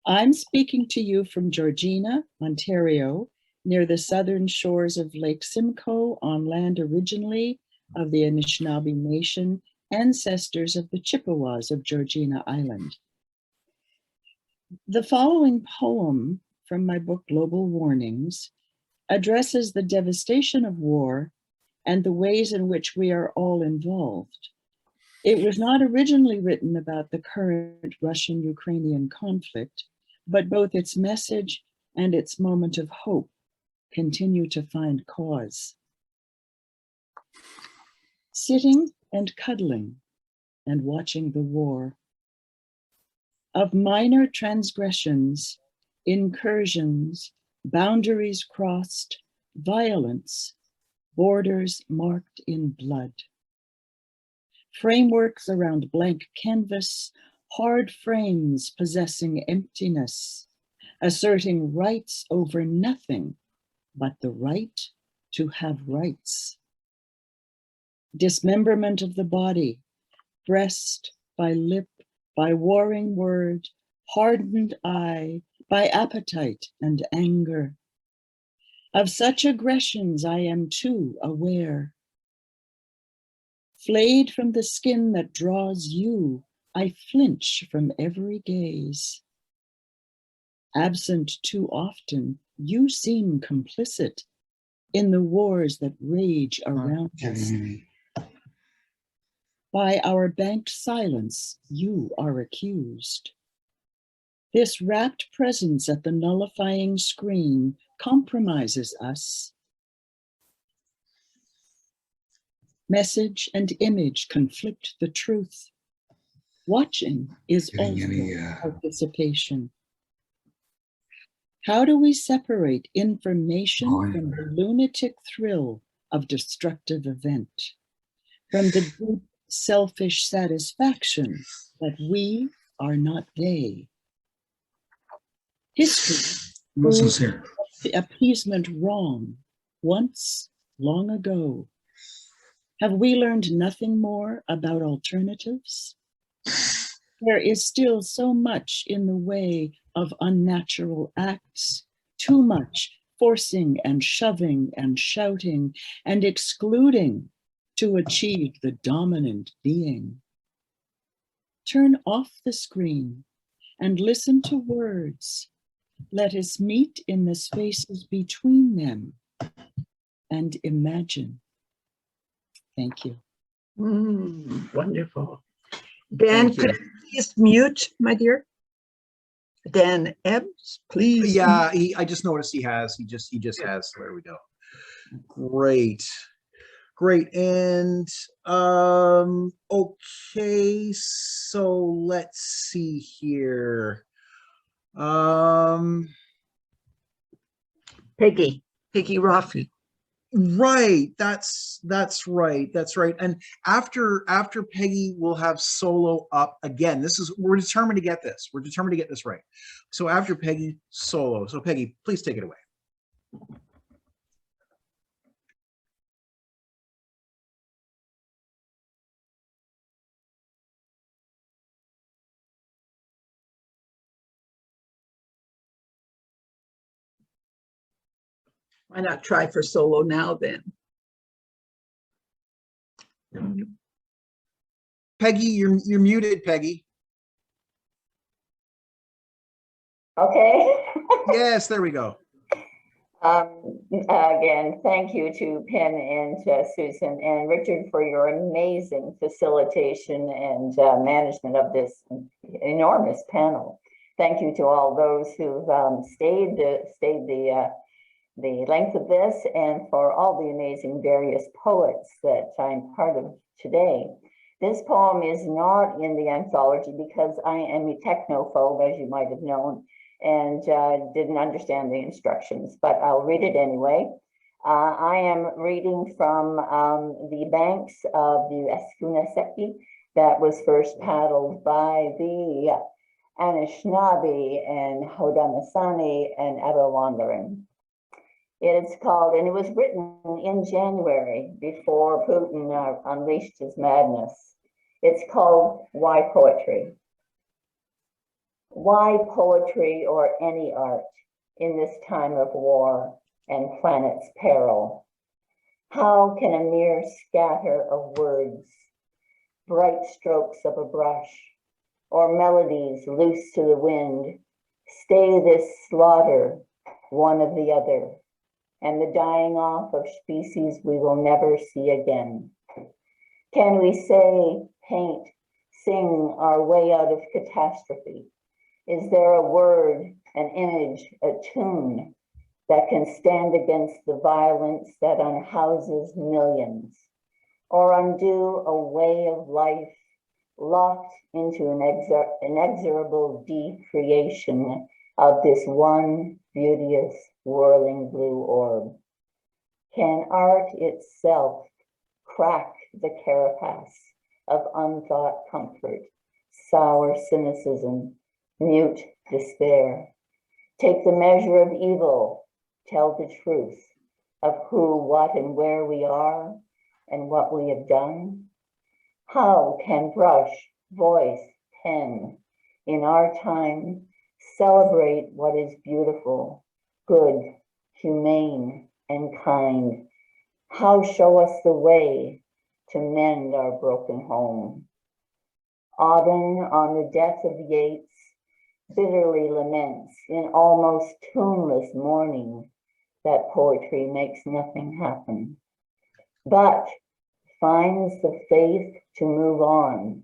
I'm speaking to you from Georgina, Ontario, near the southern shores of Lake Simcoe, on land originally of the Anishinaabe Nation, ancestors of the Chippewas of Georgina Island. The following poem from my book, Global Warnings, addresses the devastation of war and the ways in which we are all involved. It was not originally written about the current Russian-Ukrainian conflict, but both its message and its moment of hope continue to find cause. Sitting and cuddling and watching the war. Of minor transgressions, incursions, boundaries crossed, violence, borders marked in blood. Frameworks around blank canvas, hard frames possessing emptiness, asserting rights over nothing but the right to have rights. Dismemberment of the body, breast by lip, by warring word, hardened eye, by appetite and anger. Of such aggressions I am too aware. Flayed from the skin that draws you, I flinch from every gaze. Absent too often, you seem complicit in the wars that rage around us. By our banked silence, you are accused. This rapt presence at the nullifying screen compromises us. Message and image conflict the truth. Watching is also participation. How do we separate information from the lunatic thrill of destructive event, from the deep selfish satisfaction that we are not they? History proves the appeasement wrong once, long ago. Have we learned nothing more about alternatives? There is still so much in the way of unnatural acts, too much forcing and shoving and shouting and excluding to achieve the dominant being. Turn off the screen and listen to words. Let us meet in the spaces between them and imagine. Thank you. Wonderful. Dan, could I please mute, my dear? Dan Ebbs, please. Yeah, I just noticed he just has. There we go. Great. And okay, so let's see here. Peggy Roffey. Right, that's right. And after Peggy, we'll have solo up again. We're determined to get this. We're determined to get this right. So after Peggy, solo. So Peggy, please take it away. Why not try for solo now then? Peggy, you're muted, Peggy. Okay. Yes, there we go. Again, thank you to Penn and Susan and Richard for your amazing facilitation and management of this enormous panel. Thank you to all those who've stayed the length of this, and for all the amazing various poets that I'm part of today. This poem is not in the anthology because I am a technophobe, as you might have known, and didn't understand the instructions, but I'll read it anyway. I am reading from the banks of the Eskunasepi that was first paddled by the Anishinaabe and Haudenosaunee and Arawandering. It's called, and it was written in January before Putin unleashed his madness. It's called Why Poetry? Why poetry or any art in this time of war and planet's peril? How can a mere scatter of words, bright strokes of a brush, or melodies loose to the wind stay this slaughter, one of the other, and the dying off of species we will never see again? Can we say, paint, sing our way out of catastrophe, Is there a word, an image, a tune that can stand against the violence that unhouses millions, or undo a way of life locked into an inexorable decreation of this one beauteous whirling blue orb? Can art itself crack the carapace of unthought comfort, sour cynicism, mute despair? Take the measure of evil, tell the truth of who, what, and where we are and what we have done? How can brush, voice, pen in our time celebrate what is beautiful, good, humane, and kind? How show us the way to mend our broken home? Auden, on the death of Yeats, bitterly laments in almost tuneless mourning that poetry makes nothing happen, but finds the faith to move on,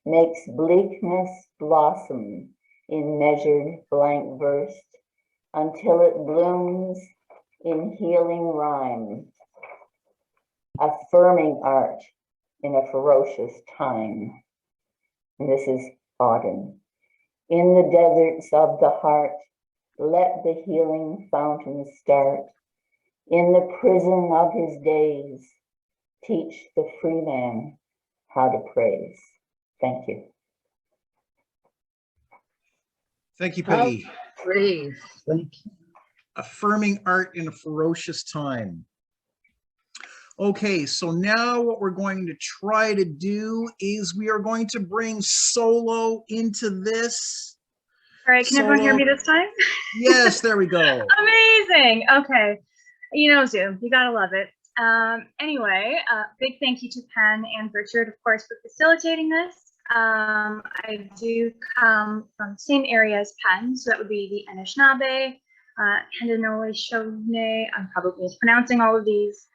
makes bleakness blossom in measured blank verse until it blooms in healing rhyme, affirming art in a ferocious time. And this is Auden. In the deserts of the heart, let the healing fountain start. In the prison of his days, teach the free man how to praise. Thank you. Thank you, Peggy. Praise. Thank you. Affirming art in a ferocious time. Okay, so now what we're going to try to do is we are going to bring Solo into this. All right, can everyone hear me this time? Yes, there we go. Amazing. Okay. You know Zoom, you gotta love it. Anyway, big thank you to Penn and Richard, of course, for facilitating this. I do come from the same area as Penn, so that would be the Anishinaabe, Haudenosaunee, I'm probably mispronouncing all of these,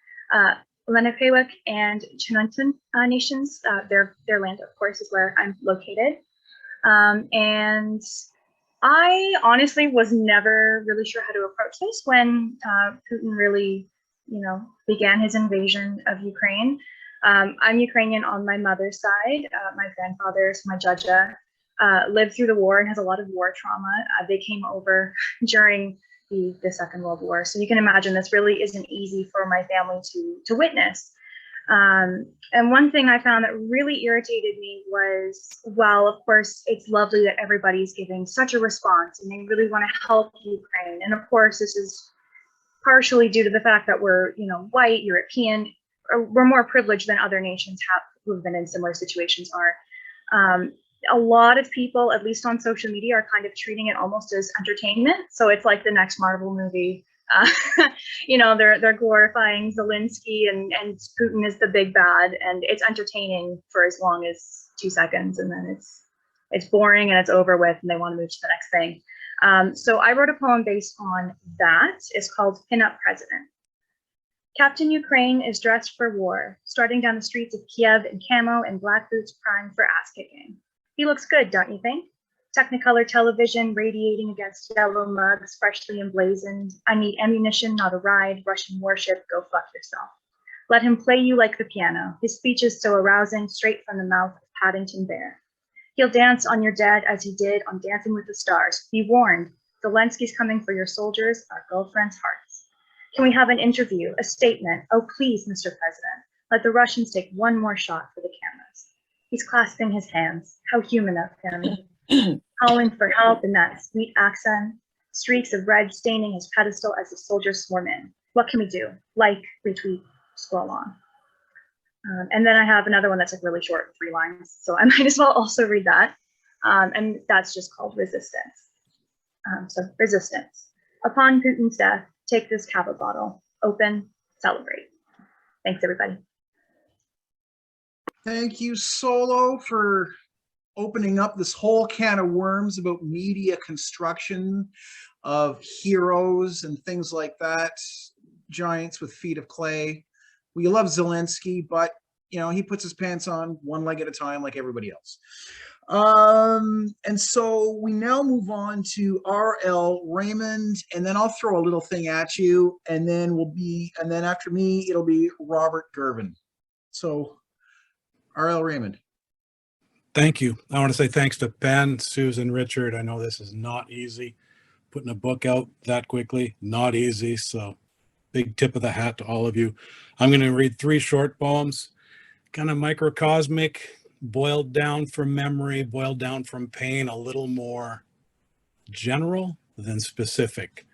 Lenapewick and Chinuntan nations. Their land, of course, is where I'm located. And I honestly was never really sure how to approach this when Putin really, began his invasion of Ukraine. I'm Ukrainian on my mother's side. My grandfathers, my Jaja, lived through the war and has a lot of war trauma. They came over during the Second World War. So you can imagine this really isn't easy for my family to witness. And one thing I found that really irritated me was, while of course it's lovely that everybody's giving such a response and they really want to help Ukraine. And of course, this is partially due to the fact that we're, white, European, or we're more privileged than other nations who've been in similar situations are. A lot of people, at least on social media, are kind of treating it almost as entertainment. So it's like the next Marvel movie. They're glorifying Zelensky and Putin is the big bad, and it's entertaining for as long as 2 seconds, and then it's boring and it's over with, and they want to move to the next thing. So I wrote a poem based on that. It's called Pin Up President. Captain Ukraine is dressed for war, starting down the streets of Kiev in camo and black boots primed for ass kicking. He looks good, don't you think? Technicolor television radiating against yellow mugs, freshly emblazoned. I need ammunition, not a ride. Russian warship, go fuck yourself. Let him play you like the piano. His speech is so arousing, straight from the mouth of Paddington Bear. He'll dance on your dead as he did on Dancing with the Stars. Be warned, Zelensky's coming for your soldiers, our girlfriends' hearts. Can we have an interview, a statement? Oh, please, Mr. President, let the Russians take one more shot for the cameras. He's clasping his hands. How human of him. Calling for help in that sweet accent. Streaks of red staining his pedestal as the soldiers swarm in. What can we do? Like, retweet, scroll on. And then I have another one that's like really short, 3 lines. So I might as well also read that. And that's just called Resistance. So Resistance. Upon Putin's death, take this cava bottle. Open, celebrate. Thanks, everybody. Thank you, Solo, for opening up this whole can of worms about media construction of heroes and things like that. Giants with feet of clay. We love Zelensky, but he puts his pants on one leg at a time like everybody else. And so we now move on to RL Raymond, and then I'll throw a little thing at you, and then after me, it'll be Robert Gervin. So RL Raymond. Thank you. I want to say thanks to Penn, Susan, Richard. I know this is not easy. Putting a book out that quickly, not easy. So big tip of the hat to all of you. I'm going to read 3 short poems, kind of microcosmic, boiled down from memory, boiled down from pain, a little more general than specific.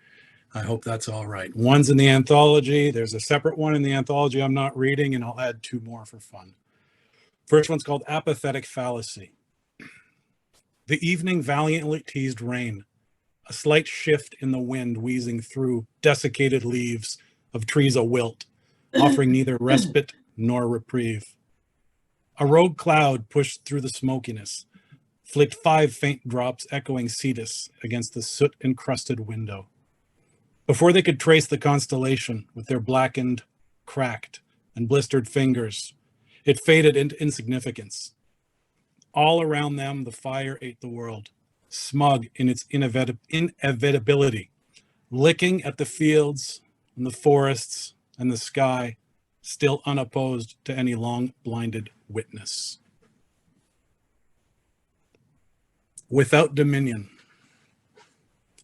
I hope that's all right. One's in the anthology. There's a separate one in the anthology I'm not reading, and I'll add 2 more for fun. First one's called Apathetic Fallacy. The evening valiantly teased rain, a slight shift in the wind wheezing through desiccated leaves of trees awilt, offering neither respite nor reprieve. A rogue cloud pushed through the smokiness, flicked 5 faint drops echoing cetus against the soot-encrusted window. Before they could trace the constellation with their blackened, cracked, and blistered fingers, it faded into insignificance. All around them, the fire ate the world, smug in its inevitability, licking at the fields and the forests and the sky, still unopposed to any long-blinded witness. Without dominion.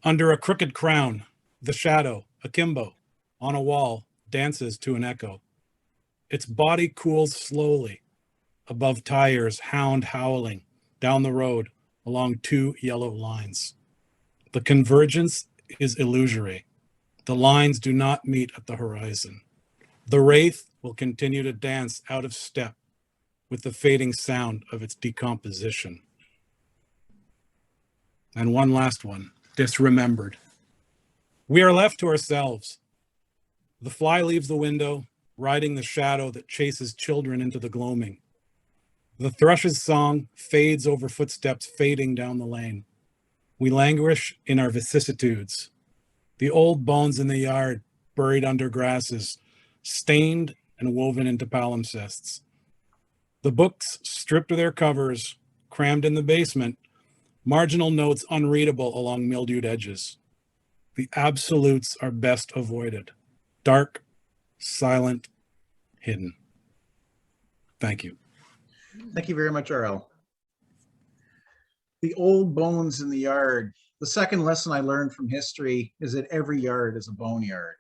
Under a crooked crown, the shadow, akimbo, on a wall, dances to an echo. Its body cools slowly above tires, hound howling down the road along 2 yellow lines. The convergence is illusory. The lines do not meet at the horizon. The wraith will continue to dance out of step with the fading sound of its decomposition. And one last one, disremembered. We are left to ourselves. The fly leaves the window, riding the shadow that chases children into the gloaming. The thrush's song fades over footsteps fading down the lane. We languish in our vicissitudes. The old bones in the yard, buried under grasses, stained and woven into palimpsests. The books stripped of their covers, crammed in the basement, marginal notes unreadable along mildewed edges. The absolutes are best avoided. Dark, silent, hidden. Thank you. Thank you very much, RL. The old bones in the yard. The second lesson I learned from history is that every yard is a boneyard.